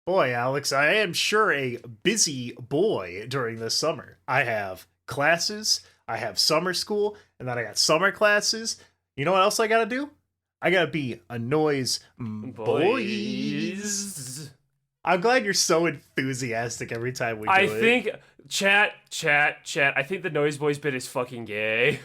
Boy, Alex, I am sure a busy boy during this summer. I have classes, I have summer school, and then I got summer classes. You know what else I gotta do? I gotta be a noise boys. Boys. I'm glad you're so enthusiastic every time we do I it. think chat. I think the Noyz Boyz bit is fucking gay.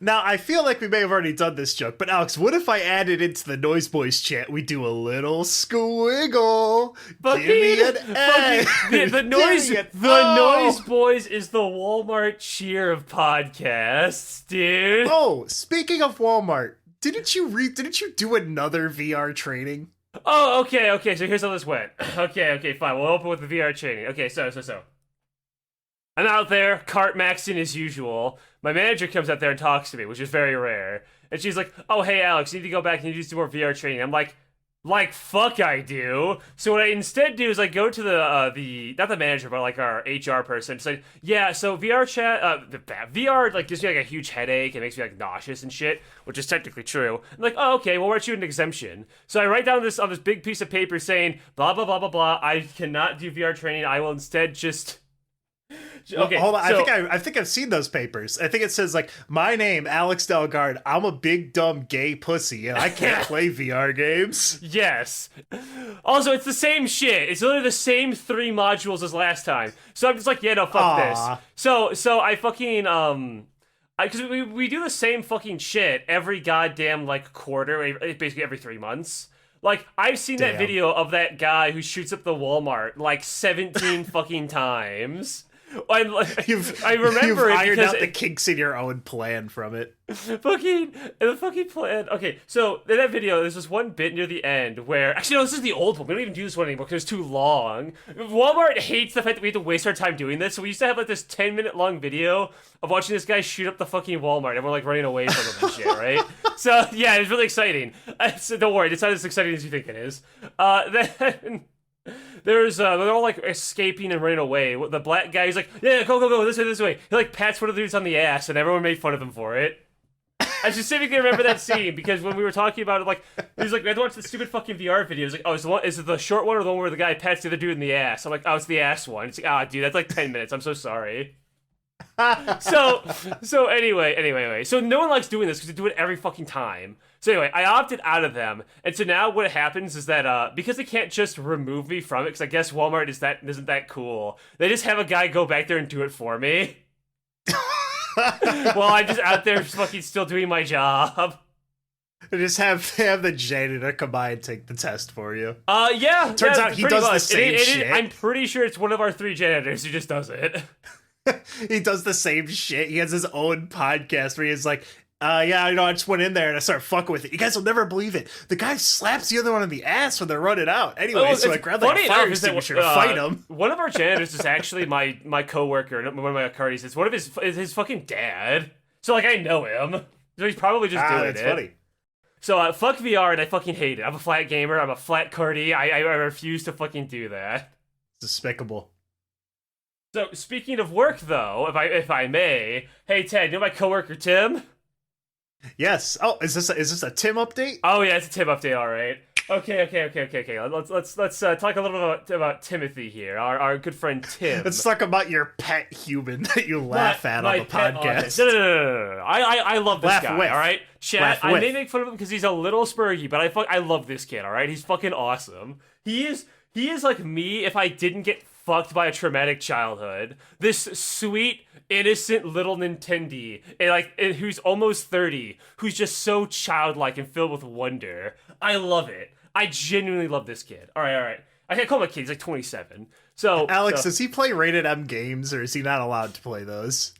Now, I feel like we may have already done this joke, but Alex, what if I added into the Noise Boys chat, we do a little squiggle? Give me an A. The Noyz Boyz is the Walmart cheer of podcasts, dude. Oh, speaking of Walmart, didn't you do another VR training? Oh, okay. So here's how this went. Okay, fine. We'll open with the VR training. Okay, so. I'm out there, cart maxing as usual. My manager comes out there and talks to me, which is very rare. And she's like, "Oh, hey, Alex, you need to go back and you need to do more VR training." I'm like, fuck I do. So what I instead do is I go to the not the manager, but like our HR person. It's like, yeah, so VR VR like gives me like a huge headache and makes me like nauseous and shit, which is technically true. I'm like, oh, okay, well, write you an exemption. So I write down this on this big piece of paper saying, blah, blah, blah, blah, blah. I cannot do VR training. I will instead just... Okay, hold on. So, I think I've seen those papers. I think it says like, my name, Alex Delgard. I'm a big dumb gay pussy, and I can't play VR games. Yes. Also, it's the same shit. It's literally the same 3 modules as last time. So I'm just like, yeah, no, fuck this. So I fucking because we do the same fucking shit every goddamn like quarter, basically every 3 months. Like, I've seen that video of that guy who shoots up the Walmart like 17 fucking times. I remember you've it ironed out the kinks in your own plan from it. the fucking plan. Okay, so in that video, there's this one bit near the end where actually no, this is the old one. We don't even do this one anymore because it's too long. Walmart hates the fact that we have to waste our time doing this, so we used to have like this 10-minute long video of watching this guy shoot up the fucking Walmart, and we're like running away from him and shit, right? So yeah, it's really exciting. So don't worry, it's not as exciting as you think it is. Then. They're all like escaping and running away. The black guy, he's like, yeah, go, this way. He like pats one of the dudes on the ass, and everyone made fun of him for it. I specifically remember that scene because when we were talking about it, like, he's like, I had to watch the stupid fucking VR video. He's like, oh, is it the short one or the one where the guy pats the other dude in the ass? I'm like, oh, it's the ass one. It's like, dude, that's like 10 minutes. I'm so sorry. So anyway, so no one likes doing this because they do it every fucking time. So anyway, I opted out of them, and so now what happens is that because they can't just remove me from it, because I guess Walmart isn't that cool. They just have a guy go back there and do it for me. While I'm just out there fucking still doing my job. They just have the janitor come by and take the test for you. Yeah. Turns out he does the same shit. I'm pretty sure it's one of our 3 janitors who just does it. He does the same shit. He has his own podcast where he's like, yeah, I just went in there and I started fucking with it. You guys will never believe it. The guy slaps the other one in the ass when they're running out. Anyway, so I grabbed like a fire extinguisher to fight him. One of our janitors is actually my coworker, one of my Cardi's. It's one of his fucking dad. So like I know him. So he's probably just doing that's it. Funny. So fuck VR and I fucking hate it. I'm a flat gamer. I'm a flat Cardi. I refuse to fucking do that. Despicable. So speaking of work, though, if I may, hey Ted, you know my coworker Tim? Yes. Oh, is this a Tim update? Oh yeah, it's a Tim update. All right. Okay. Let's talk a little bit about Timothy here, our good friend Tim. Let's talk about your pet human that you laugh at on the podcast. No. I love this guy. With. All right, chat. I may make fun of him because he's a little spurgy, but I love this kid. All right, he's fucking awesome. He is like me if I didn't get fucked by a traumatic childhood. This sweet, innocent little Nintendi, and who's almost 30, who's just so childlike and filled with wonder. I love it. I genuinely love this kid. All right. I can't call him a kid. He's like 27. So Alex, does he play rated M games, or is he not allowed to play those?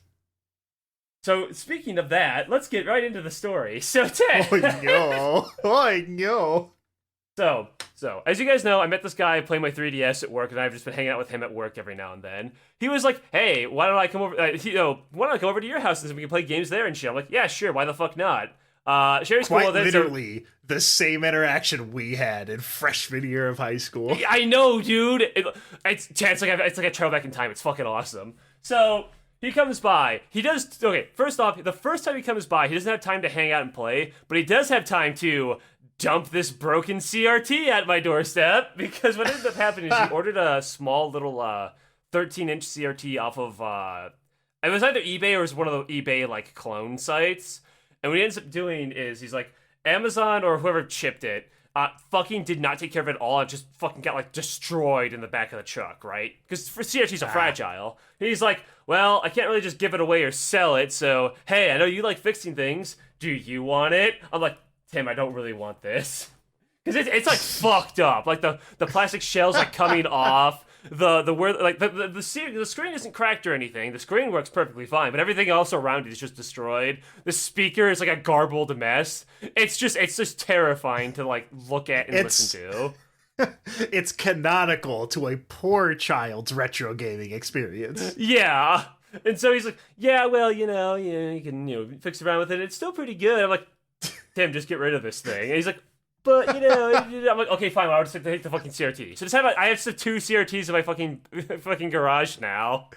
So speaking of that, let's get right into the story. So Ted. Oh no. So, as you guys know, I met this guy playing my 3DS at work, and I've just been hanging out with him at work every now and then. He was like, hey, why don't I come over, why don't I come over to your house and we can play games there and shit? I'm like, yeah, sure, why the fuck not? Sherry's Quite cool. literally the same interaction we had in freshman year of high school. I know, dude. It's like I travel back in time. It's fucking awesome. So, he comes by. First off, the first time he comes by, he doesn't have time to hang out and play, but he does have time to dump this broken CRT at my doorstep, because what ended up happening is he ordered a small little 13-inch CRT off of it was either eBay or it was one of the eBay like clone sites. And what he ends up doing is he's like, Amazon or whoever chipped it fucking did not take care of it at all and just fucking got like destroyed in the back of the truck, right? Because for CRTs are fragile. He's like, well, I can't really just give it away or sell it, so hey, I know you like fixing things. Do you want it? I'm like, Tim, I don't really want this. Because it's like fucked up. Like the plastic shell's like coming off. The screen isn't cracked or anything. The screen works perfectly fine, but everything else around it is just destroyed. The speaker is like a garbled mess. It's just terrifying to like look at and listen to. It's canonical to a poor child's retro gaming experience. Yeah. And so he's like, yeah, well, you can fix around with it. It's still pretty good. I'm like, Tim, just get rid of this thing. And he's like, but, I'm like, okay, fine, I'll just take the fucking CRT. So I have 2 CRTs in my fucking garage now.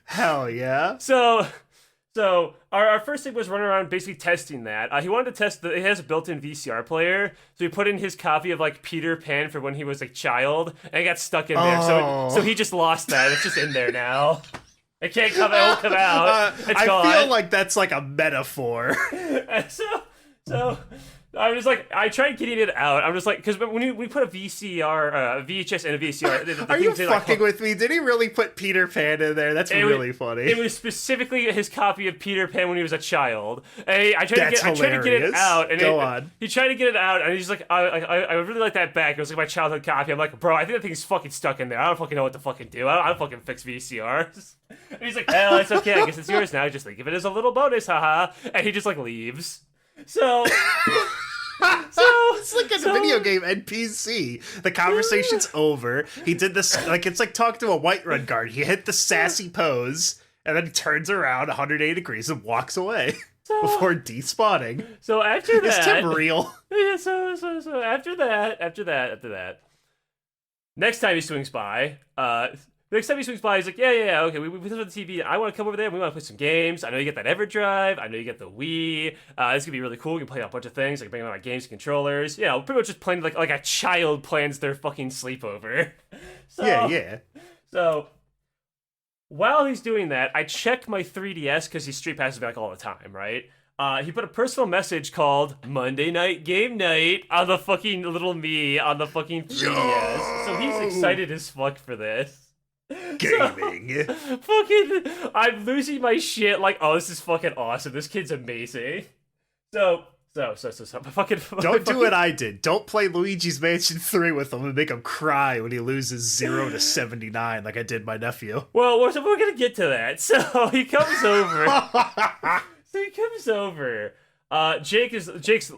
Hell yeah. So our first thing was running around basically testing that. He wanted to test it has a built-in VCR player, so he put in his copy of like Peter Pan for when he was a child, and it got stuck in there. So he just lost that. It's just in there now. It can't come out. It won't come out. It's gone. I feel like that's like a metaphor. So I was like, I tried getting it out. I'm just like, because when we put a VCR, a VHS and a VCR, are you fucking with me? Did he really put Peter Pan in there? That's really funny. It was specifically his copy of Peter Pan when he was a child. And I tried to get it out. And he tried to get it out, and he's like, I really like that back. It was like my childhood copy. I'm like, bro, I think that thing's fucking stuck in there. I don't fucking know what to fucking do. I don't fucking fix VCRs. And he's like, hell, it's okay. I guess it's yours now. Just think of it as a little bonus, haha. And he just like leaves. So it's like a video game NPC. The conversation's over. He did this like it's like talking to a Whiterun guard. He hit the sassy pose, and then he turns around 180 degrees and walks away before despawning. So after that, is Tim real? Yeah. So after that, next time he swings by, he's like, yeah, okay, we put it on the TV. I want to come over there and we want to play some games. I know you get that EverDrive. I know you get the Wii. This is going to be really cool. We can play a bunch of things. I can bring out my games and controllers. Pretty much just playing like a child plans their fucking sleepover. Yeah. So, while he's doing that, I check my 3DS because he street passes back all the time, right? He put a personal message called Monday Night Game Night on the fucking little me on the fucking 3DS. So he's excited as fuck for this. Gaming. I'm losing my shit. Like, oh, this is fucking awesome. This kid's amazing. So, don't do what I did. Don't play Luigi's Mansion 3 with him and make him cry when he loses 0 to 79 like I did my nephew. Well, we're gonna get to that. So he comes over. Jake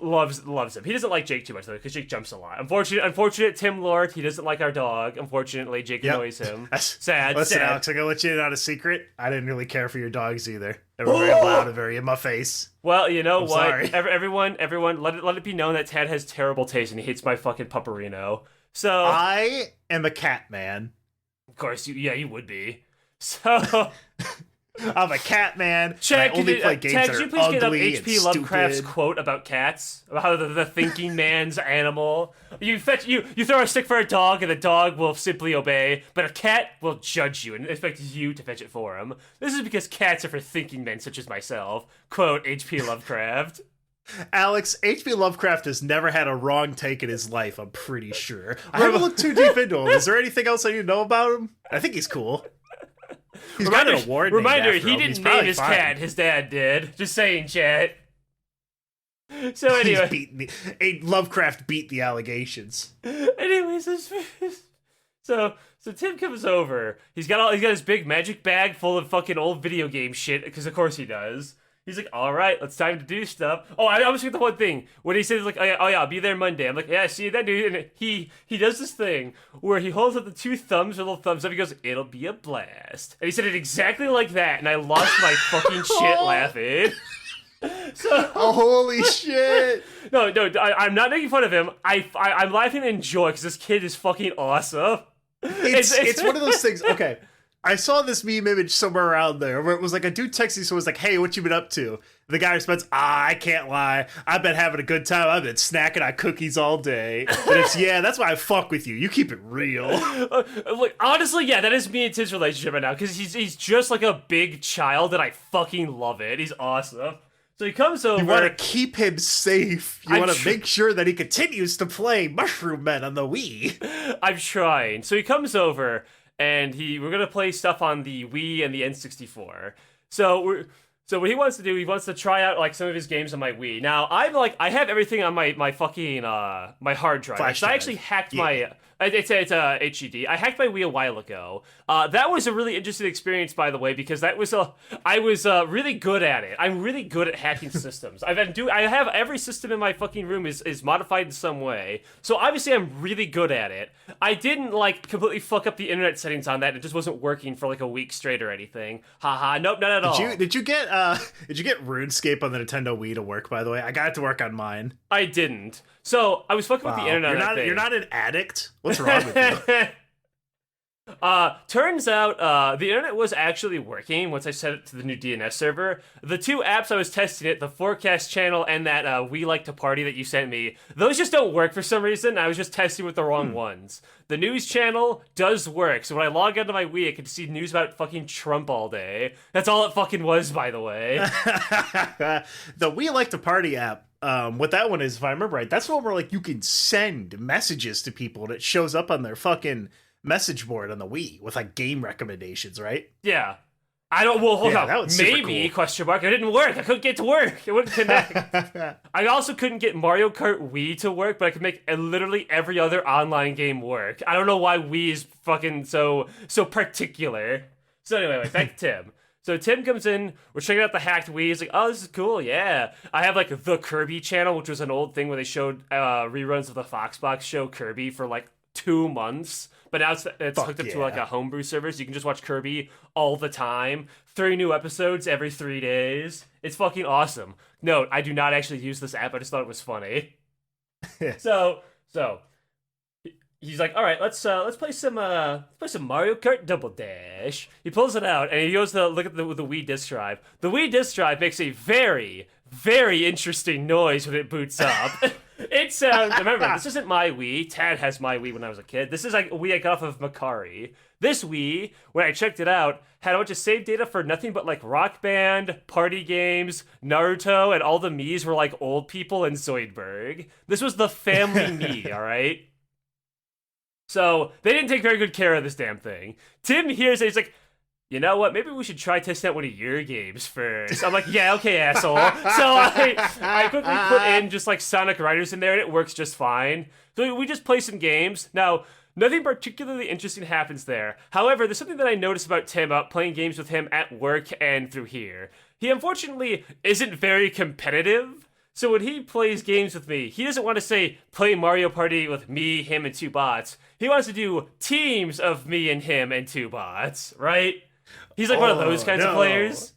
loves him. He doesn't like Jake too much though, because Jake jumps a lot. Unfortunate Tim Lord. He doesn't like our dog. Unfortunately, Jake annoys him. Sad. Listen, Alex, I gotta let you in on a secret. I didn't really care for your dogs either. They were very loud and very in my face. Well, you know what? Sorry. Everyone, let it be known that Tad has terrible taste and he hates my fucking pupperino. So I am a cat man. Of course, you would be. So. I'm a cat man. Chad, I only play games that are could you please get up ugly H.P. and Lovecraft's stupid. quote about cats? About how the thinking man's animal. You throw a stick for a dog and the dog will simply obey, but a cat will judge you and expect you to fetch it for him. This is because cats are for thinking men such as myself. Quote H.P. Lovecraft. Alex, H.P. Lovecraft has never had a wrong take in his life, I'm pretty sure. I haven't looked too deep into him. Is there anything else I need to know about him? I think he's cool. He's got an award Reminder, named after he him. didn't name his cat, his dad did. Just saying, chat. So anyway. Lovecraft beat the allegations. Anyways, so Tim comes over. He's got his big magic bag full of fucking old video game shit, because of course he does. He's like, all right, it's time to do stuff. Oh, I almost forget the one thing. When he says, like, oh yeah, I'll be there Monday. I'm like, yeah, see you then, dude. And he does this thing where he holds up the 2 thumbs or little thumbs up. He goes, it'll be a blast. And he said it exactly like that. And I lost my fucking shit laughing. So, oh, holy shit. No, I'm not making fun of him. I'm laughing in joy because this kid is fucking awesome. It's one of those things. Okay. I saw this meme image somewhere around there where it was like a dude texting someone was like, hey, what you been up to? The guy responds, I can't lie. I've been having a good time. I've been snacking on cookies all day. But it's, yeah, that's why I fuck with you. You keep it real. Look, honestly, yeah, that is me and Tim's relationship right now. Because he's just like a big child and I fucking love it. He's awesome. So he comes over. You want to keep him safe. You want to make sure that he continues to play Mushroom Men on the Wii. I'm trying. So he comes over and we're gonna play stuff on the Wii and the N64. So what he wants to do, he wants to try out like some of his games on my Wii. Now I have everything on my fucking my hard drive. Flash So drive. I actually hacked my. It's a HDD. I hacked my Wii a while ago. That was a really interesting experience, by the way, because I was really good at it. I'm really good at hacking systems. I have every system in my fucking room is modified in some way. So obviously I'm really good at it. I didn't like completely fuck up the internet settings on that. It just wasn't working for like a week straight or anything. Haha. Nope, not at all. Did you get RuneScape on the Nintendo Wii to work? By the way, I got it to work on mine. I didn't. So I was fucking with the internet. You're not an addict. What's wrong with you? Turns out the internet was actually working once I set it to the new DNS server. The two apps I was testing it, the Forecast channel and that We Like to Party that you sent me, those just don't work for some reason. I was just testing with the wrong ones. The news channel does work, so when I log onto my Wii, I can see news about fucking Trump all day. That's all it fucking was, by the way. The We Like to Party app. What that one is, if I remember right, that's one where like you can send messages to people and it shows up on their fucking message board on the Wii with like game recommendations, right? Yeah. Hold on. That was Maybe, cool. question mark, it didn't work. I couldn't get to work. It wouldn't connect. I also couldn't get Mario Kart Wii to work, but I could make literally every other online game work. I don't know why Wii is fucking so particular. So anyway, back to Tim. So Tim comes in, we're checking out the hacked Wii. He's like, oh, this is cool, yeah. I have like the Kirby channel, which was an old thing where they showed reruns of the Fox Box show Kirby for like 2 months. But now it's hooked up to like a homebrew server, so you can just watch Kirby all the time. 3 new episodes every 3 days. It's fucking awesome. Note, I do not actually use this app, I just thought it was funny. So he's like, all right, let's play some Mario Kart Double Dash. He pulls it out and he goes to look at the Wii disc drive. The Wii disc drive makes a very, very interesting noise when it boots up. It sounds. Remember, this isn't my Wii. Tad has my Wii when I was a kid. This is like a Wii I got off of Macari. This Wii, when I checked it out, had a bunch of save data for nothing but like Rock Band, party games, Naruto, and all the Miis were like old people and Zoidberg. This was the family Mii, all right. So they didn't take very good care of this damn thing. Tim hears it, he's like, you know what, maybe we should try testing out one of your games first. I'm like, yeah, okay, asshole. So I quickly put in just like Sonic Riders in there and it works just fine. So we just play some games. Now, nothing particularly interesting happens there. However, there's something that I noticed about Tim, about playing games with him at work and through here. He unfortunately isn't very competitive. So when he plays games with me, he doesn't want to say, play Mario Party with me, him, and 2 bots. He wants to do teams of me and him and 2 bots, right? He's like one of those kinds of players.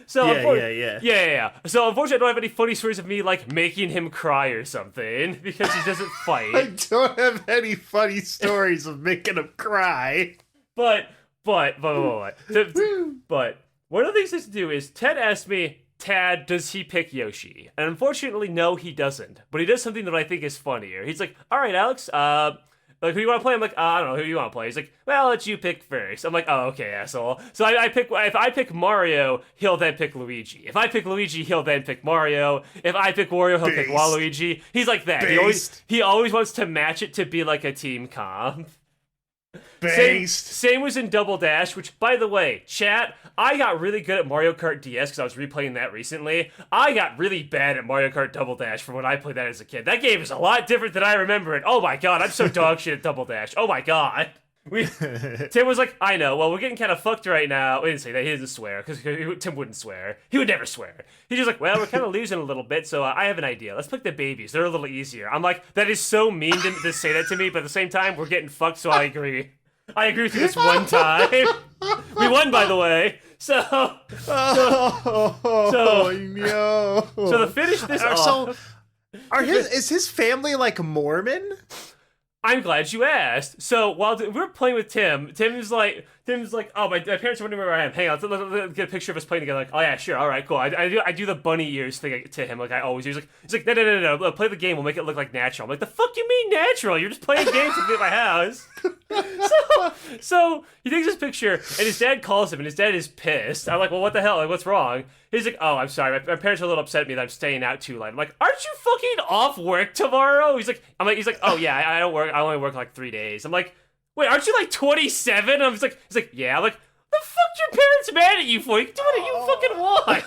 So yeah. So unfortunately, I don't have any funny stories of me like making him cry or something because he doesn't fight. I don't have any funny stories of making him cry. But one of the things to do is Ted asked me, Tad, does he pick Yoshi? And unfortunately, no, he doesn't. But he does something that I think is funnier. He's like, all right, Alex, like, who you want to play? I'm like, I don't know, who you want to play? He's like, well, I'll let you pick first. I'm like, oh, okay, asshole. So if I pick Mario, he'll then pick Luigi. If I pick Luigi, he'll then pick Mario. If I pick Wario, he'll pick Waluigi. He's like that. He always wants to match it to be like a team comp. Same was in Double Dash, which, by the way, chat, I got really good at Mario Kart DS because I was replaying that recently. I got really bad at Mario Kart Double Dash from when I played that as a kid. That game is a lot different than I remember it. Oh my god, I'm so dog shit at Double Dash. Oh my god. Tim was like, I know, well, we're getting kind of fucked right now. We didn't say that, he didn't swear, because Tim wouldn't swear. He would never swear. He's just like, well, we're kind of losing a little bit, so I have an idea. Let's pick the babies. They're a little easier. I'm like, that is so mean to say that to me, but at the same time, we're getting fucked, so I agree. I agree with you this one time. We won, by the way. So to finish this off... is his family like Mormon? I'm glad you asked. So while we're playing with Tim, Tim's like, oh, my parents are wondering where I am. Hang on, let's get a picture of us playing together. Like, oh yeah, sure, all right, cool. I do the bunny ears thing to him, like I always do. He's like, no, play the game. We'll make it look like natural. I'm like, the fuck you mean natural? You're just playing games with me at my house. So he takes this picture, and his dad calls him, and his dad is pissed. I'm like, well, what the hell? Like, what's wrong? He's like, oh, I'm sorry. My parents are a little upset at me that I'm staying out too late. I'm like, aren't you fucking off work tomorrow? He's like, oh yeah, I don't work. I only work like 3 days. I'm like, wait, aren't you like 27? He's like, yeah. I'm like, the fuck your parents mad at you for? You can do what you fucking want.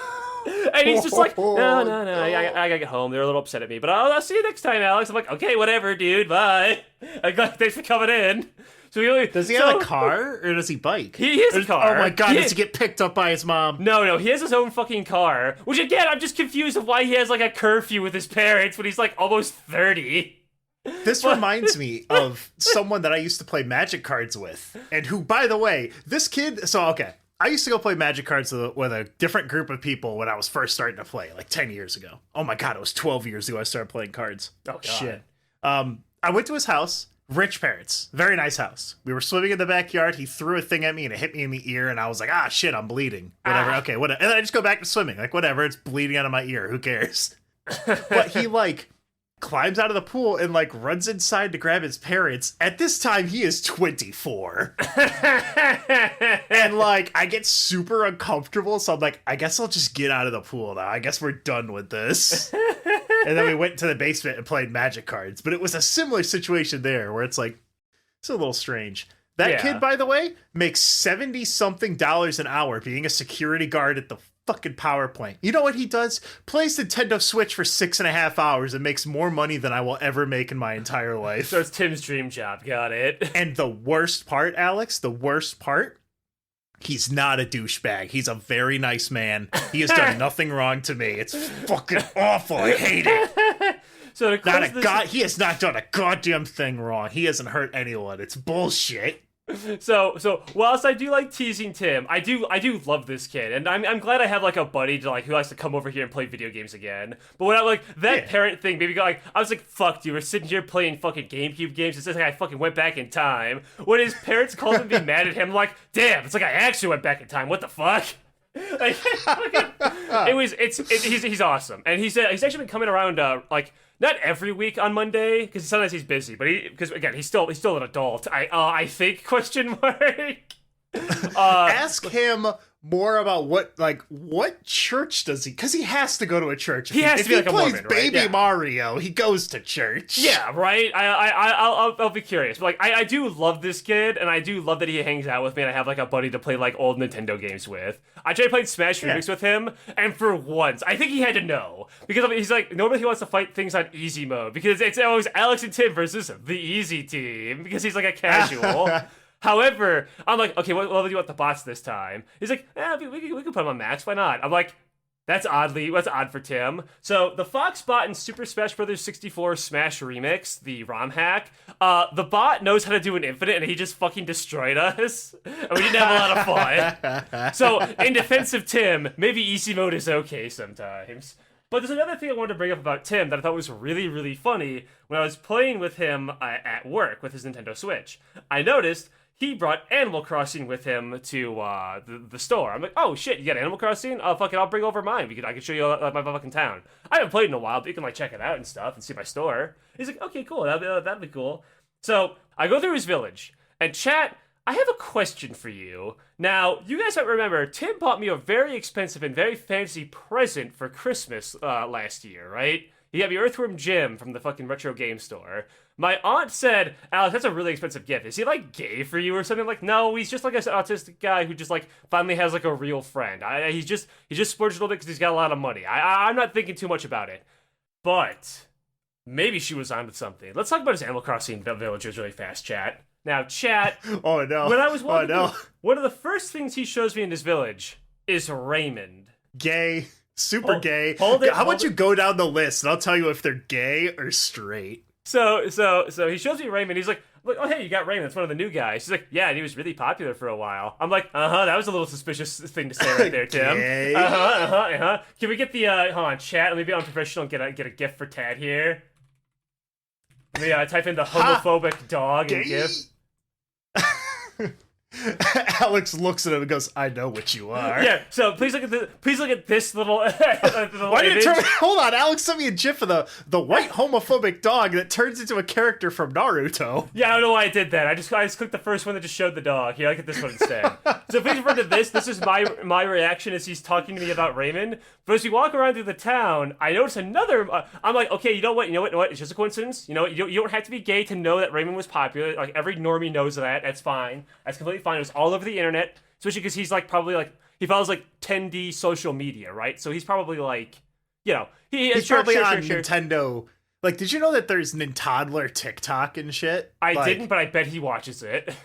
And he's just like, no, I gotta get home. They're a little upset at me, but I'll see you next time, Alex. I'm like, okay, whatever, dude, bye. Thanks for coming in. So does he have a car or does he bike? He has a car. Oh my god, does he get picked up by his mom? No, he has his own fucking car. Which again, I'm just confused of why he has like a curfew with his parents when he's like almost 30. This reminds me of someone that I used to play Magic cards with, and who, by the way, this kid. So okay, I used to go play Magic cards with a different group of people when I was first starting to play, like 10 years ago. Oh my god, it was 12 years ago I started playing cards. Oh god. Shit. I went to his house. Rich parents. Very nice house. We were swimming in the backyard. He threw a thing at me and it hit me in the ear. And I was like, ah, shit, I'm bleeding. Whatever. Okay, whatever. And then I just go back to swimming. Like, whatever. It's bleeding out of my ear. Who cares? But he, like, climbs out of the pool and, like, runs inside to grab his parents. At this time, he is 24. And, like, I get super uncomfortable. So I'm like, I guess I'll just get out of the pool now. I guess we're done with this. And then we went to the basement and played Magic cards. But it was a similar situation there where it's like, it's a little strange. That kid, by the way, makes $70-something an hour being a security guard at the fucking power plant. You know what he does? Plays Nintendo Switch for 6.5 hours and makes more money than I will ever make in my entire life. So it's Tim's dream job. Got it. And the worst part, Alex, he's not a douchebag. He's a very nice man. He has done nothing wrong to me. It's fucking awful. I hate it. So he has not done a goddamn thing wrong. He hasn't hurt anyone. It's bullshit. So whilst I do like teasing Tim, I do love this kid, and I'm glad I have like a buddy to like who likes to come over here and play video games again. But when I like that parent thing, maybe like I was like, fuck, dude, we're sitting here playing fucking GameCube games. It's like I fucking went back in time. When his parents called him to be mad at him, I'm like, damn, it's like I actually went back in time. What the fuck? Like, he's awesome, and he's actually been coming around like. Not every week on Monday, because sometimes he's busy, but because again he's still an adult. I think ? Ask him more about what church does he? Because he has to go to a church. He has to be like a Mormon, right? If he plays Baby Mario, he goes to church. Yeah, right. I'll be curious. But like I do love this kid, and I do love that he hangs out with me, and I have like a buddy to play like old Nintendo games with. I tried playing Smash Remix with him, and for once, I think he had to know because he's like normally he wants to fight things on easy mode because it's always Alex and Tim versus the easy team because he's like a casual. However, I'm like, okay, what do you want the bots this time? He's like, we can put them on max. Why not? I'm like, that's odd for Tim. So the Fox bot in Super Smash Bros. 64 Smash Remix, the ROM hack, the bot knows how to do an infinite, and he just fucking destroyed us. And we didn't have a lot of fun. So in defense of Tim, maybe easy mode is okay sometimes. But there's another thing I wanted to bring up about Tim that I thought was really, really funny when I was playing with him at work with his Nintendo Switch. I noticed he brought Animal Crossing with him to the store. I'm like, oh shit, you got Animal Crossing? Oh fuck it, I'll bring over mine. I can show you my fucking town. I haven't played in a while, but you can like check it out and stuff and see my store. He's like, okay, cool, that'd be cool. So I go through his village and chat. I have a question for you. Now, you guys might remember, Tim bought me a very expensive and very fancy present for Christmas last year, right? He got me Earthworm Jim from the fucking retro game store. My aunt said, Alex, that's a really expensive gift. Is he, like, gay for you or something? I'm like, no, he's just, like, an autistic guy who just, like, finally has, like, a real friend. He just splurged a little bit because he's got a lot of money. I'm not thinking too much about it. But maybe she was onto something. Let's talk about his Animal Crossing villagers really fast, chat. Now, chat. Oh, no. When I was walking through, one of the first things he shows me in his village is Raymond. Gay. Super gay. How about you go down the list and I'll tell you if they're gay or straight. So he shows me Raymond. He's like, oh, hey, you got Raymond. That's one of the new guys. He's like, yeah, and he was really popular for a while. I'm like, that was a little suspicious thing to say right there, Tim. Can we get the, hold on, chat? Let me be unprofessional and get a gift for Tad here. Yeah, I type in the homophobic dog and GIF. Alex looks at him and goes, "I know what you are." Yeah. So please look at this little. Why did it turn? Hold on, Alex sent me a GIF of the white homophobic dog that turns into a character from Naruto. Yeah, I don't know why I did that. I just clicked the first one that just showed the dog. Here, I get this one instead. So please refer to this. This is my reaction as he's talking to me about Raymond. But as we walk around through the town, I notice another. I'm like, okay, you know what? It's just a coincidence. You know, you don't have to be gay to know that Raymond was popular. Like every normie knows that. That's fine. That's completely fine. It was all over the internet, especially because he's like probably like he follows like tendy social media, right? So he's probably like, you know, he's probably on Nintendo. Like, did you know that there's Nintodler TikTok and shit? I didn't, but I bet he watches it.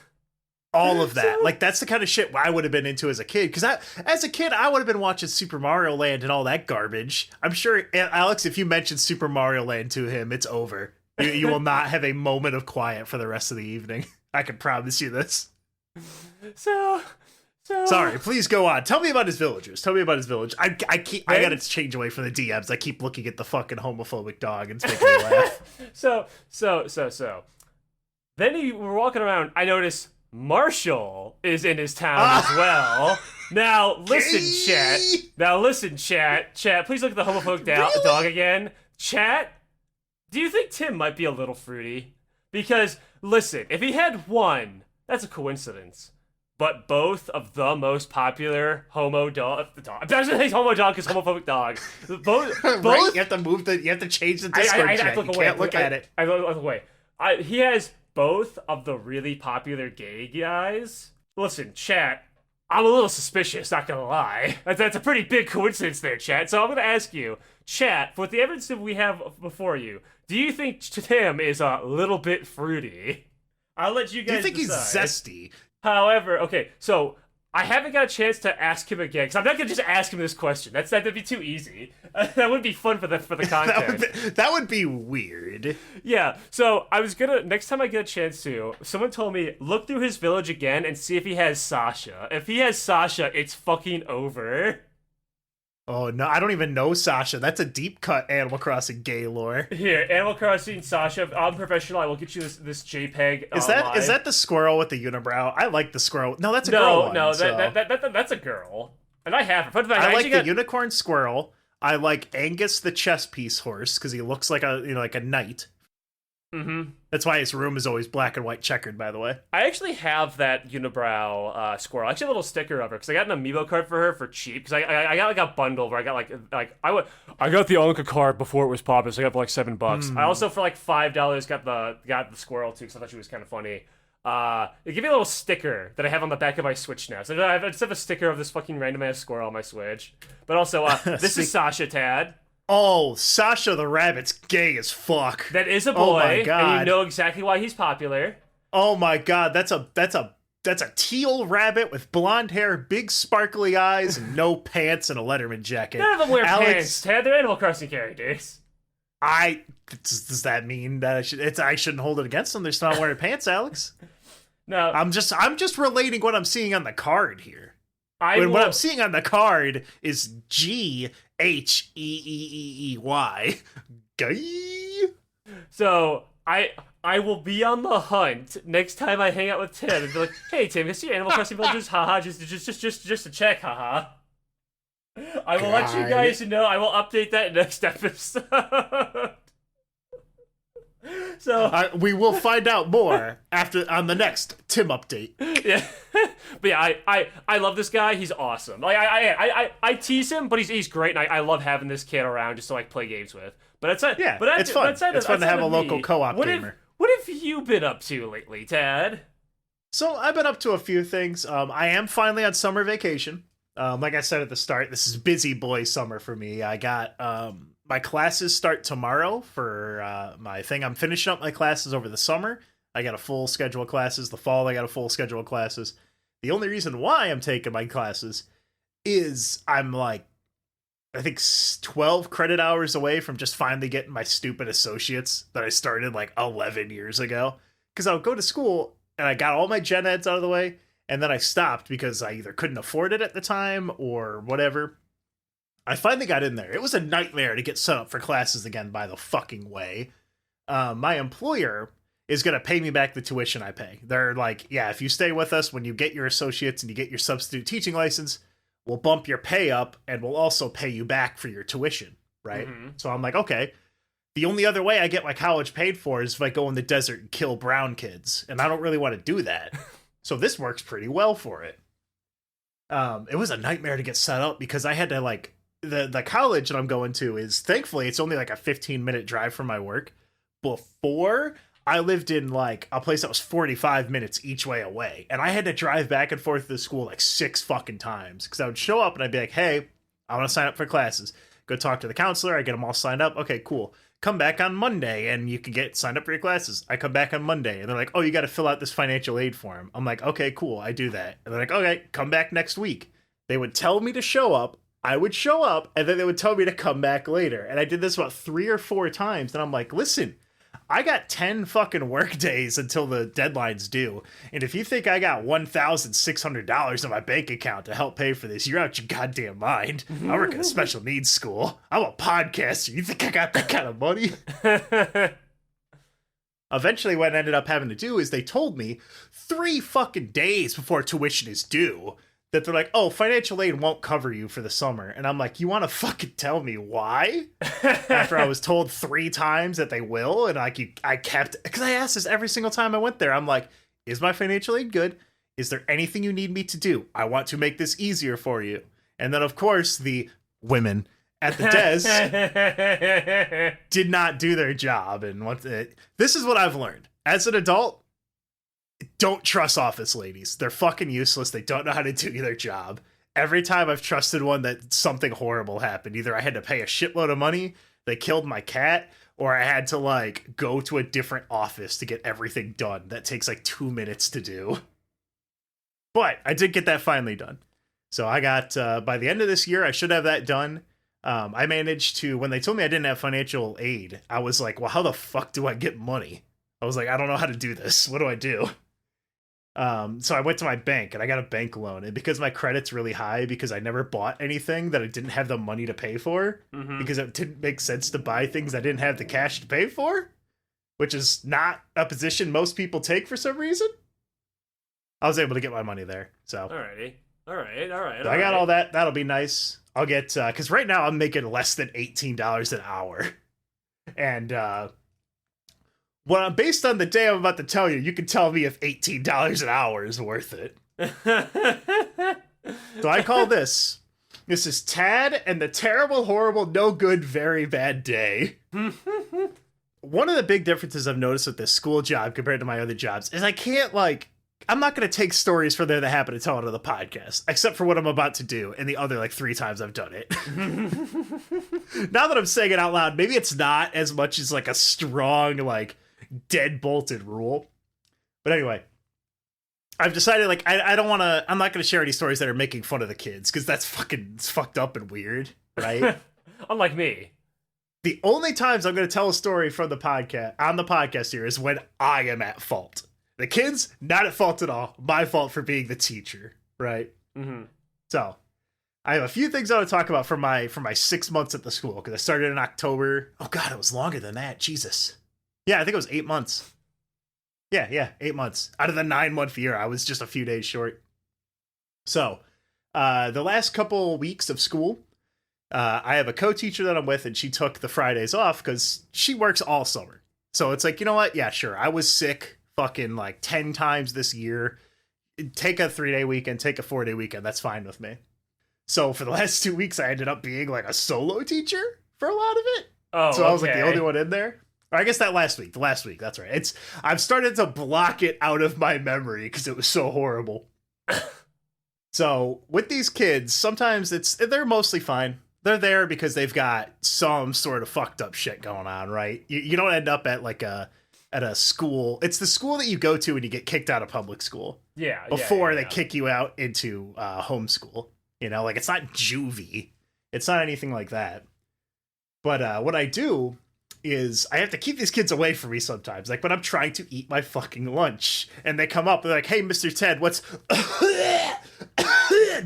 All of that. Like, that's the kind of shit I would have been into as a kid. Because as a kid, I would have been watching Super Mario Land and all that garbage. I'm sure, Alex, if you mention Super Mario Land to him, it's over. You will not have a moment of quiet for the rest of the evening. I can promise you this. So sorry, please go on. Tell me about his villagers. Tell me about his village. I gotta change away from the DMs. I keep looking at the fucking homophobic dog and it's making me laugh. So. Then we're walking around. I notice Marshall is in his town as well. Now listen, chat. Chat, please look at the homophobic dog again. Chat, do you think Tim might be a little fruity? Because listen, if he had one, that's a coincidence. But both of the most popular homo dog. I'm just saying homo dog because homophobic dog. Both. Right? You have to change the Discord chat. You can't look at it. I look away. He has both of the really popular gay guys. Listen, chat. I'm a little suspicious, not gonna lie. That's a pretty big coincidence there, chat. So I'm gonna ask you, chat, with the evidence that we have before you, do you think Tim is a little bit fruity? I'll let you guys decide. Do you think decide. he's zesty? However, okay, so I haven't got a chance to ask him again because I'm not gonna just ask him this question. That'd be too easy. That would be fun for the content. that would be weird. Yeah. So I was gonna next time I get a chance to. Someone told me look through his village again and see if he has Sasha. If he has Sasha, it's fucking over. Oh no, I don't even know Sasha. That's a deep cut Animal Crossing gay lore. Here, Animal Crossing Sasha. I'm professional. I will get you this JPEG. Is that the squirrel with the unibrow? I like the squirrel. No, that's a girl. No, that's a girl. And I have her. Fun fact, I like the unicorn squirrel. I like Angus the chess piece horse because he looks like a knight. Mm-hmm. That's why his room is always black and white checkered, by the way. I actually have that unibrow squirrel. Actually, a little sticker of her because I got an amiibo card for her for cheap. Because I got like a bundle where I got I got the Anka card before it was popular, so I got for like $7. I also for like $5 got the squirrel too because I thought she was kind of funny. They give me a little sticker that I have on the back of my Switch now. So I just have a sticker of this fucking random ass squirrel on my Switch. But also, this is Sasha Tad. Oh, Sasha the rabbit's gay as fuck. That is a boy, oh my God. And you know exactly why he's popular. Oh my God, that's a teal rabbit with blonde hair, big sparkly eyes, and no pants and a Letterman jacket. None of them wear pants, Ted. They're Animal Crossing characters. Does that mean that I shouldn't hold it against them? They're just not wearing pants, Alex. No, I'm just relating what I'm seeing on the card here. What I'm seeing on the card is GHEEEEY. Gay. So I will be on the hunt next time I hang out with Tim and be like, "Hey Tim, you see Animal Crossing villagers? Haha, just to check, haha." I will let you guys know. I will update that next episode. So we will find out more on the next Tim update. Yeah, but yeah, I love this guy. He's awesome. Like I tease him, but he's great, and I love having this kid around just to like play games with. But it's fun. It's fun to have a local co-op gamer. What have you been up to lately, Tad? So I've been up to a few things. I am finally on summer vacation. Like I said at the start, this is busy boy summer for me. I got my classes start tomorrow for my thing. I'm finishing up my classes over the summer. I got a full schedule of classes. The fall, I got a full schedule of classes. The only reason why I'm taking my classes is I'm like, I think 12 credit hours away from just finally getting my stupid associates that I started like 11 years ago. Because I would go to school and I got all my gen eds out of the way. And then I stopped because I either couldn't afford it at the time or whatever. I finally got in there. It was a nightmare to get set up for classes again, by the fucking way. my employer is going to pay me back the tuition I pay. They're like, yeah, if you stay with us when you get your associates and you get your substitute teaching license, we'll bump your pay up and we'll also pay you back for your tuition, right? Mm-hmm. So I'm like, okay. The only other way I get my college paid for is if I go in the desert and kill brown kids, and I don't really want to do that. So this works pretty well for it. It was a nightmare to get set up because I had to like the college that I'm going to is thankfully it's only like a 15-minute drive from my work. Before I lived in like a place that was 45 minutes each way away, and I had to drive back and forth to the school like 6 fucking times because I would show up and I'd be like, hey, I want to sign up for classes. Go talk to the counselor. I get them all signed up. Okay, cool. Come back on Monday and you can get signed up for your classes. I come back on Monday and they're like, oh, you got to fill out this financial aid form. I'm like, okay, cool. I do that. And they're like, okay, come back next week. They would tell me to show up. I would show up and then they would tell me to come back later. And I did this about 3 or 4 times. And I'm like, listen, I got 10 fucking work days until the deadline's due. And if you think I got $1,600 in my bank account to help pay for this, you're out your goddamn mind. I work in a special needs school. I'm a podcaster. You think I got that kind of money? Eventually, what I ended up having to do is they told me 3 fucking days before tuition is due that they're like, oh, financial aid won't cover you for the summer. And I'm like, you want to fucking tell me why? After I was told 3 times that they will. And like, I kept, because I asked this every single time I went there. I'm like, is my financial aid good? Is there anything you need me to do? I want to make this easier for you. And then, of course, the women at the desk did not do their job. And this is what I've learned. As an adult, don't trust office ladies. They're fucking useless. They don't know how to do their job. Every time I've trusted one that something horrible happened, either I had to pay a shitload of money, they killed my cat, or I had to like go to a different office to get everything done. That takes like 2 minutes to do. But I did get that finally done. So I got, by the end of this year, I should have that done. I managed to, when they told me I didn't have financial aid, I was like, well, how the fuck do I get money? I was like, I don't know how to do this. What do I do? So I went to my bank and I got a bank loan, and because my credit's really high because I never bought anything that I didn't have the money to pay for, because it didn't make sense to buy things I didn't have the cash to pay for, which is not a position most people take for some reason. I was able to get my money there. So Alrighty. So I got all that. That'll be nice. I'll get, cause right now I'm making less than $18 an hour. And, well, based on the day I'm about to tell you, you can tell me if $18 an hour is worth it. So I call this is Tad and the Terrible, Horrible, No Good, Very Bad Day. One of the big differences I've noticed with this school job compared to my other jobs is I can't, like, I'm not going to take stories from there that happen to tell it on the podcast, except for what I'm about to do and the other, like, 3 times I've done it. Now that I'm saying it out loud, maybe it's not as much as, like, a strong, like, dead-bolted rule. But anyway, I've decided, like, I'm not going to share any stories that are making fun of the kids, because that's it's fucked up and weird, right? Unlike me. The only times I'm going to tell a story from the podcast, on the podcast here, is when I am at fault. The kids, not at fault at all. My fault for being the teacher, right? Mm-hmm. So, I have a few things I want to talk about from my 6 months at the school, because I started in October. Oh god, it was longer than that. Jesus. Yeah, I think it was 8 months. Yeah, 8 months. Out of the 9-month year, I was just a few days short. So, the last couple weeks of school, I have a co-teacher that I'm with, and she took the Fridays off because she works all summer. So it's like, you know what? Yeah, sure. I was sick fucking like 10 times this year. Take a 3-day weekend, take a 4-day weekend. That's fine with me. So for the last 2 weeks, I ended up being like a solo teacher for a lot of it. Oh, so I was like the only one in there. Or I guess the last week, that's right. I've started to block it out of my memory because it was so horrible. So with these kids, sometimes they're mostly fine. They're there because they've got some sort of fucked up shit going on, right? You don't end up at a school. It's the school that you go to when you get kicked out of public school. Yeah. Before they kick you out into homeschool. You know, like it's not juvie. It's not anything like that. But what I do is I have to keep these kids away from me sometimes. Like when I'm trying to eat my fucking lunch and they come up, they're like, hey, Mr. Ted, what's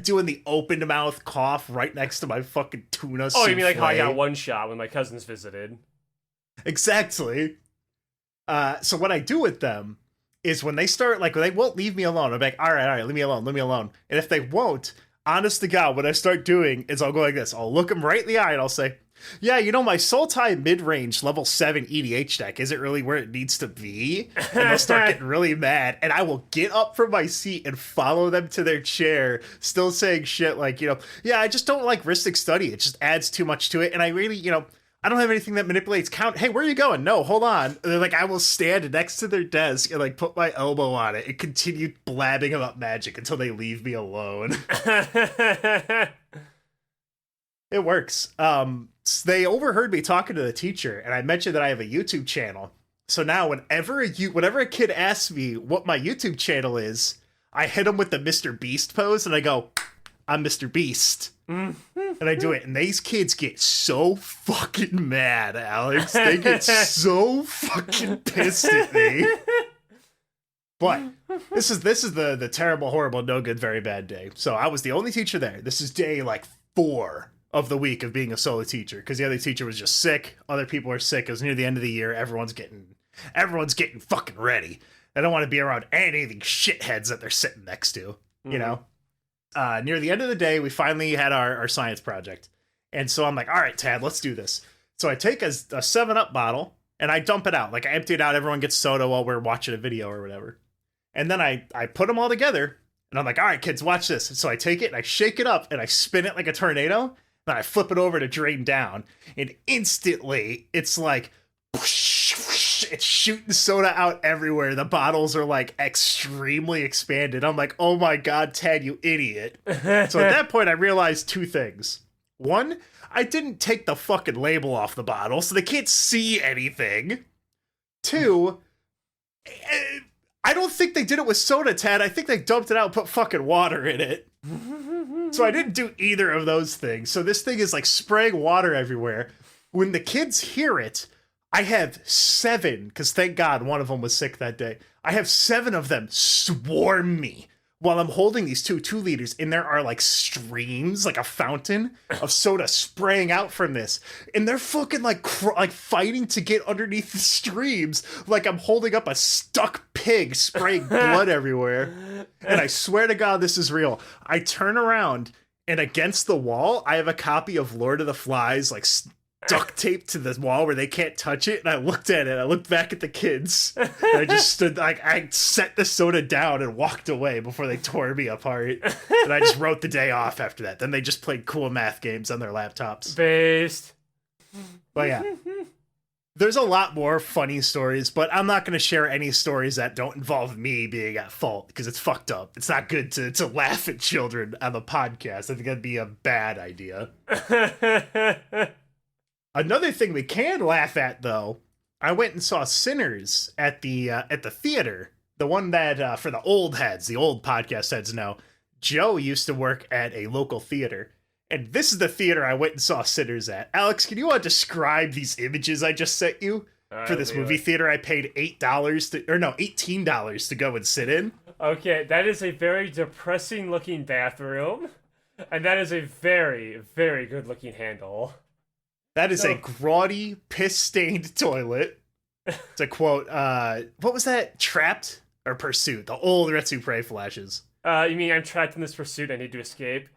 doing the open mouth cough right next to my fucking tuna souffle. Oh, you mean like how I got one shot when my cousins visited? Exactly. So what I do with them is when they start, like, they won't leave me alone. I'm like, all right, leave me alone. And if they won't, honest to God, what I start doing is I'll go like this. I'll look them right in the eye and I'll say, yeah, my Soul Tie mid-range level 7 EDH deck isn't really where it needs to be. And they'll start getting really mad. And I will get up from my seat and follow them to their chair, still saying shit like, yeah, I just don't like Ristic Study. It just adds too much to it. And I really, I don't have anything that manipulates count. Hey, where are you going? No, hold on. And they're like, I will stand next to their desk and like put my elbow on it and continue blabbing about Magic until they leave me alone. It works. They overheard me talking to the teacher, and I mentioned that I have a YouTube channel. So now whenever a kid asks me what my YouTube channel is, I hit them with the Mr. Beast pose, and I go, I'm Mr. Beast. Mm-hmm. And I do it, and these kids get so fucking mad, Alex. They get so fucking pissed at me. But this is the terrible, horrible, no good, very bad day. So I was the only teacher there. This is day, 4 of the week of being a solo teacher, because the other teacher was just sick. Other people are sick. It was near the end of the year. Everyone's getting fucking ready. They don't want to be around any of these shitheads that they're sitting next to, you know? Near the end of the day, we finally had our science project. And so I'm like, all right, Tad, let's do this. So I take a 7-Up bottle and I dump it out. I empty it out. Everyone gets soda while we're watching a video or whatever. And then I put them all together and I'm like, all right, kids, watch this. And so I take it and I shake it up and I spin it like a tornado. Then I flip it over to drain down. And instantly it's like, whoosh, whoosh, it's shooting soda out everywhere. The bottles are extremely expanded. I'm like, oh my God, Tad, you idiot. So at that point, I realized 2 things. 1, I didn't take the fucking label off the bottle, so they can't see anything. 2, I don't think they did it with soda, Tad. I think they dumped it out and put fucking water in it. So I didn't do either of those things. So this thing is spraying water everywhere. When the kids hear it, I have 7, because thank God one of them was sick that day. I have 7 of them swarm me while I'm holding these 2 liters, and there are streams, a fountain of soda spraying out from this. And they're fucking fighting to get underneath the streams like I'm holding up a stuck pig spraying blood everywhere. And I swear to God, this is real. I turn around and against the wall, I have a copy of Lord of the Flies, duct taped to the wall where they can't touch it. And I looked at it. I looked back at the kids. And I just stood, I set the soda down and walked away before they tore me apart. And I just wrote the day off after that. Then they just played cool math games on their laptops. Based. But yeah. There's a lot more funny stories, but I'm not going to share any stories that don't involve me being at fault because it's fucked up. It's not good to laugh at children on the podcast. I think that'd be a bad idea. Another thing we can laugh at, though, I went and saw Sinners at the theater. The one that, for the old heads, the old podcast heads know, Joe used to work at a local theater. And this is the theater I went and saw Sinners at. Alex, can you describe these images I just sent you? For this movie theater I paid $18 to go and sit in? Okay, that is a very depressing looking bathroom. And that is a very, very good looking handle. That is a grotty, piss-stained toilet. To quote, what was that? Trapped or Pursuit? The old Retsu Prey flashes. You mean I'm trapped in this pursuit, I need to escape?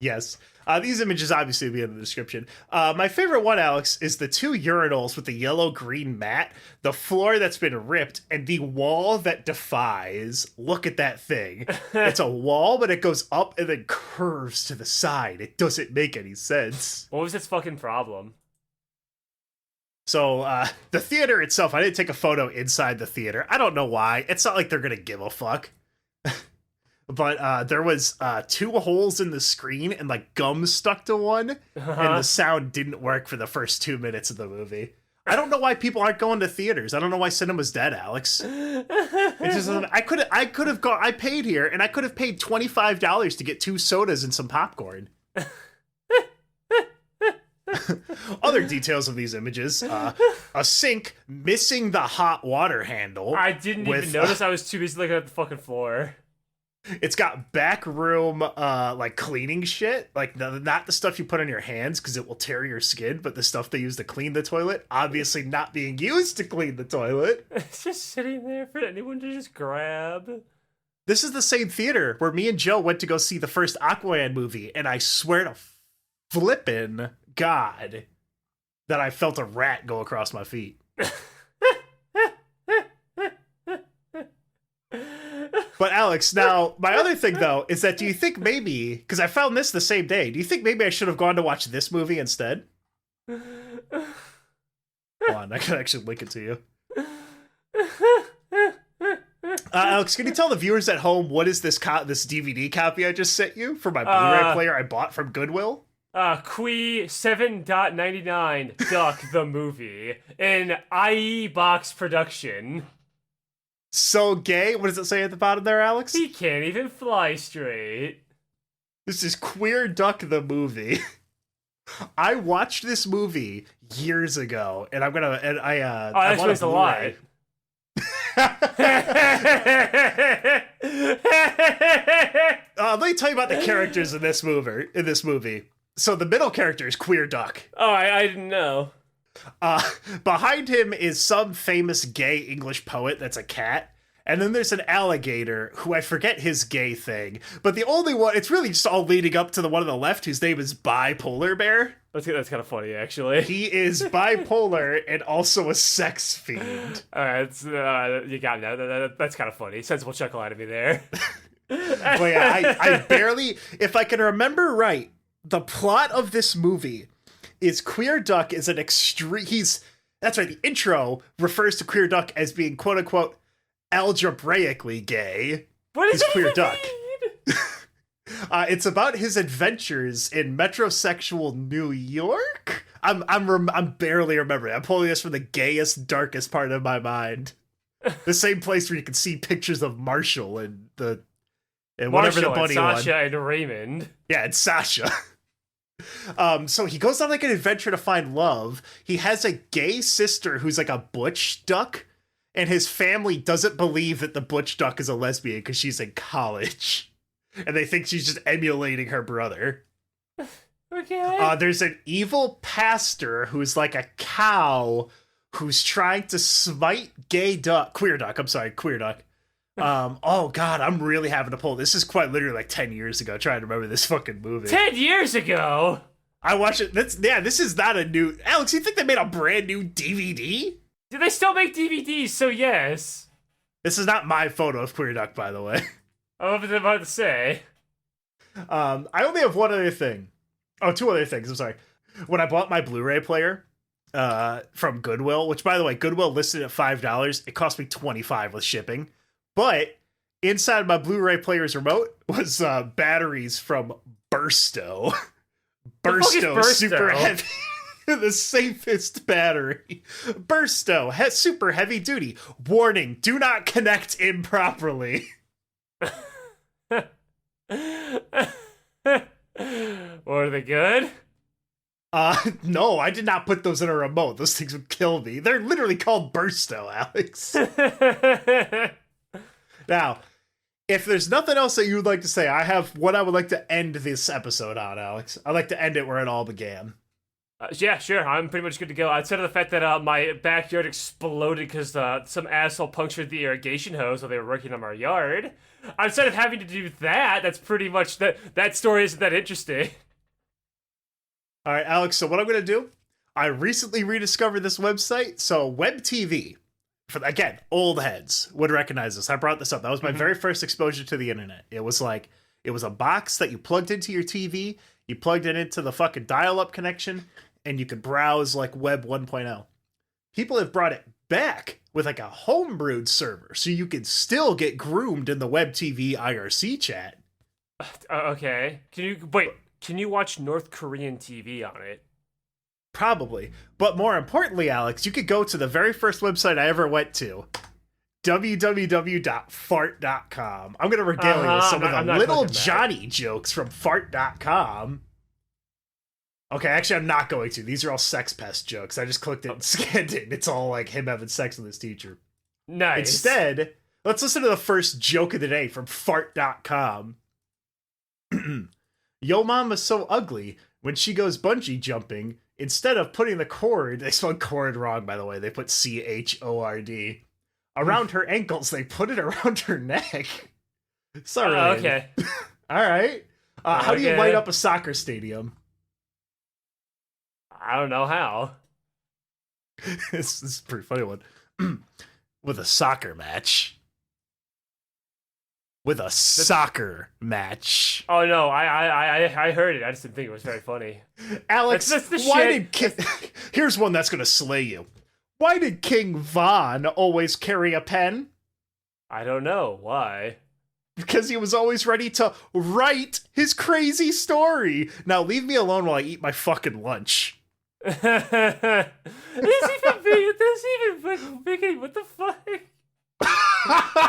Yes. These images obviously will be in the description. My favorite one, Alex, is the 2 urinals with the yellow-green mat, the floor that's been ripped, and the wall that defies. Look at that thing. It's a wall, but it goes up and then curves to the side. It doesn't make any sense. What was its fucking problem? So, the theater itself, I didn't take a photo inside the theater. I don't know why. It's not like they're gonna give a fuck. But there was 2 holes in the screen and gum stuck to one, and the sound didn't work for the first 2 minutes of the movie. I don't know why people aren't going to theaters. I don't know why cinema's dead, Alex. It's just, I could have gone. I paid here, and I could have paid $25 to get 2 sodas and some popcorn. Other details of these images: a sink missing the hot water handle. I didn't even notice. I was too busy looking at the fucking floor. It's got back room, like cleaning shit, like not the stuff you put on your hands because it will tear your skin, but the stuff they use to clean the toilet, obviously not being used to clean the toilet. It's just sitting there for anyone to just grab. This is the same theater where me and Joe went to go see the first Aquaman movie, and I swear to flippin' God that I felt a rat go across my feet. But Alex, now, my other thing, though, is that do you think maybe, because I found this the same day, do you think maybe I should have gone to watch this movie instead? Hold on, I can actually link it to you. Alex, can you tell the viewers at home what is this DVD copy I just sent you for my Blu-ray player I bought from Goodwill? Quee 7.99 Duck the movie in IE box production. So gay. What does it say at the bottom there, Alex? He can't even fly straight. This is Queer Duck the movie. I watched this movie years ago, and I that's a lie. Let me tell you about the characters in this movie. So the middle character is Queer Duck. Oh, I didn't know. Behind him is some famous gay English poet that's a cat. And then there's an alligator who I forget his gay thing. But the only one, it's really just all leading up to the one on the left whose name is Bipolar Bear. That's kind of funny, actually. He is bipolar and also a sex fiend. Alright, you got me. That's kind of funny. Sensible chuckle out of me there. But yeah, I barely, if I can remember right, the plot of this movie is Queer Duck is an extreme, that's right, the intro refers to Queer Duck as being quote-unquote algebraically gay. What is Queer Duck? It's about his adventures in metrosexual New York. I'm barely remembering. I'm pulling this from the gayest, darkest part of my mind. The same place where you can see pictures of Marshall and whatever the bunny one. Sasha and Raymond. Yeah, it's Sasha. So he goes on like an adventure to find love. He has a gay sister who's like a butch duck, and his family doesn't believe that the butch duck is a lesbian because she's in college, and they think she's just emulating her brother. Okay. There's an evil pastor who's like a cow who's trying to smite Queer Duck. Oh god, I'm really having to pull. This is quite literally like 10 years ago, trying to remember this fucking movie. 10 years ago? I watched it. This is not a new... Alex, you think they made a brand new DVD? Do they still make DVDs? So yes. This is not my photo of Queer Duck, by the way. I was about to say. I only have one other thing. Oh, two other things, I'm sorry. When I bought my Blu-ray player from Goodwill, which by the way, Goodwill listed at $5, it cost me $25 with shipping. But inside my Blu-ray player's remote was batteries from Bursto. Bursto, super heavy. The safest battery. Bursto, super heavy duty. Warning, do not connect improperly. Were they good? No, I did not put those in a remote. Those things would kill me. They're literally called Bursto, Alex. Now, if there's nothing else that you would like to say, I have what I would like to end this episode on, Alex. I'd like to end it where it all began. Yeah, sure. I'm pretty much good to go. Outside of the fact that my backyard exploded because some asshole punctured the irrigation hose while they were working on our yard. Outside of having to do that, that's pretty much that story isn't that interesting. All right, Alex, so what I'm going to do, I recently rediscovered this website. So Web TV, again, old heads would recognize this. I brought this up. That was my very first exposure to the internet. It was a box that you plugged into your TV, you plugged it into the fucking dial-up connection, and you could browse like Web 1.0. People have brought it back with like a homebrewed server, so you can still get groomed in the Web TV IRC chat. Okay. Can you watch North Korean TV on it? Probably. But more importantly, Alex, you could go to the very first website I ever went to. www.fart.com. I'm going to regale you with some of the little Johnny jokes from fart.com. Okay, actually, I'm not going to. These are all sex pest jokes. I just clicked it and scanned it, and it's all like him having sex with his teacher. Nice. Instead, Let's listen to the first joke of the day from fart.com. Yo mama's so ugly. When she goes bungee jumping, instead of putting the cord, they spelled cord wrong, by the way. They put CHORD. Around her ankles, they put it around her neck. Sorry. Okay. All right. How do you light up a soccer stadium? I don't know how. This is a pretty funny one. With a soccer match. With a soccer match. Oh no, I heard it. I just didn't think it was very funny. Alex, that's the why shit. did Here's one that's gonna slay you. Why did King Von always carry a pen? I don't know. Why? Because he was always ready to write his crazy story. Now leave me alone while I eat my fucking lunch. This even big. This even fucking big. What the fuck?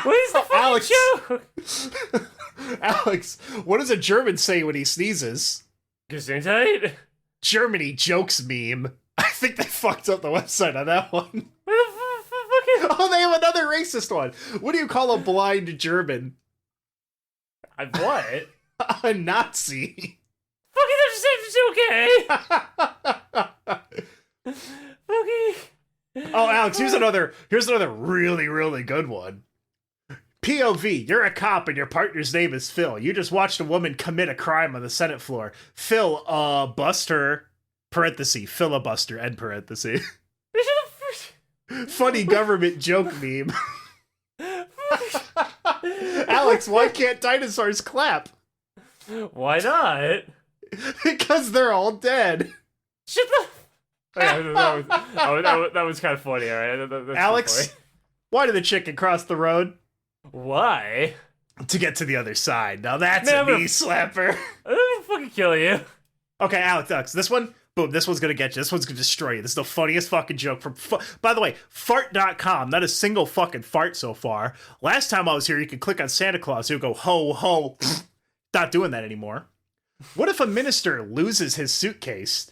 What is the fucking joke? Alex, what does a German say when he sneezes? Gesundheit? Germany jokes meme. I think they fucked up the website on that one. What the fuck? Oh, they have another racist one. What do you call a blind German? What? A Nazi. Fucking, that's okay. Okay. Oh, Alex, here's another really, really good one. POV, you're a cop and your partner's name is Phil. You just watched a woman commit a crime on the Senate floor. Phil, bust her, parenthesis, filibuster, end parenthesis. Funny government joke meme. Alex, why can't dinosaurs clap? Why not? Because they're all dead. Shut the... that was kind of funny, alright? That's Alex, funny. Why did the chicken cross the road? Why? To get to the other side. Now that's Man, a knee slapper. I'm gonna fucking kill you. Okay, Alex, this one, boom, this one's gonna get you. This one's gonna destroy you. This is the funniest fucking joke from... By the way, fart.com, not a single fucking fart so far. Last time I was here, you could click on Santa Claus. He would go, ho, ho. Not doing that anymore. What if a minister loses his suitcase?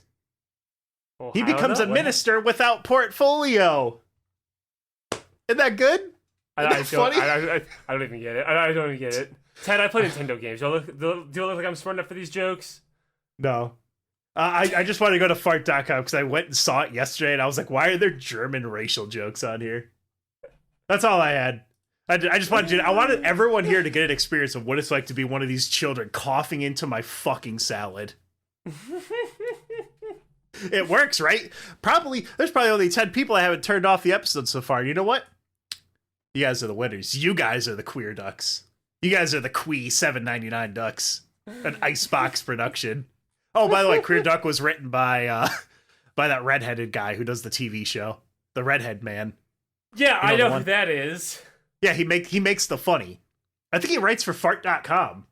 Well, He becomes a minister without portfolio. Isn't that good? Funny? I don't even get it. I don't even get it. Ted, I play Nintendo games. Do I look like I'm smart enough for these jokes? No. I just wanted to go to fart.com because I went and saw it yesterday and I was like, why are there German racial jokes on here? That's all I had. I just wanted I wanted everyone here to get an experience of what it's like to be one of these children coughing into my fucking salad. It works, right? There's probably only 10 people that haven't turned off the episode so far. You know what? You guys are the winners. You guys are the queer ducks. You guys are the Quee $7.99 ducks. An Icebox production. Oh, by the way, Queer Duck was written by that redheaded guy who does the TV show. The redhead man. Yeah, I know who that is. Yeah, he makes the funny. I think he writes for fart.com.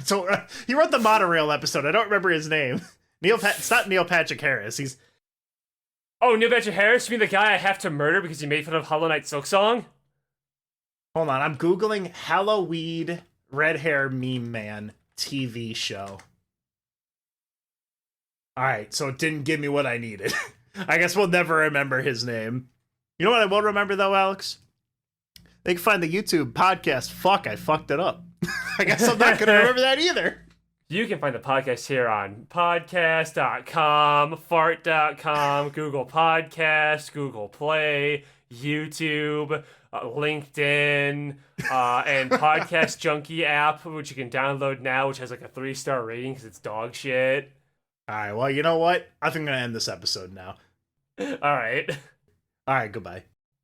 So he wrote the monorail episode. I don't remember his name. It's not Neil Patrick Harris. He's... Oh, Neil Patrick Harris? You mean the guy I have to murder because he made fun of Hollow Knight Silksong? Hold on, I'm Googling halloweed red hair meme man TV show. Alright, so it didn't give me what I needed. I guess we'll never remember his name. You know what I will remember though, Alex? They can find the YouTube podcast. Fuck, I fucked it up. I guess I'm not going to remember that either. You can find the podcast here on podcast.com, fart.com, Google Podcasts, Google Play, YouTube, LinkedIn, and Podcast Junkie app, which you can download now, which has like a 3-star rating because it's dog shit. All right, well, you know what? I think I'm going to end this episode now. All right. All right, goodbye.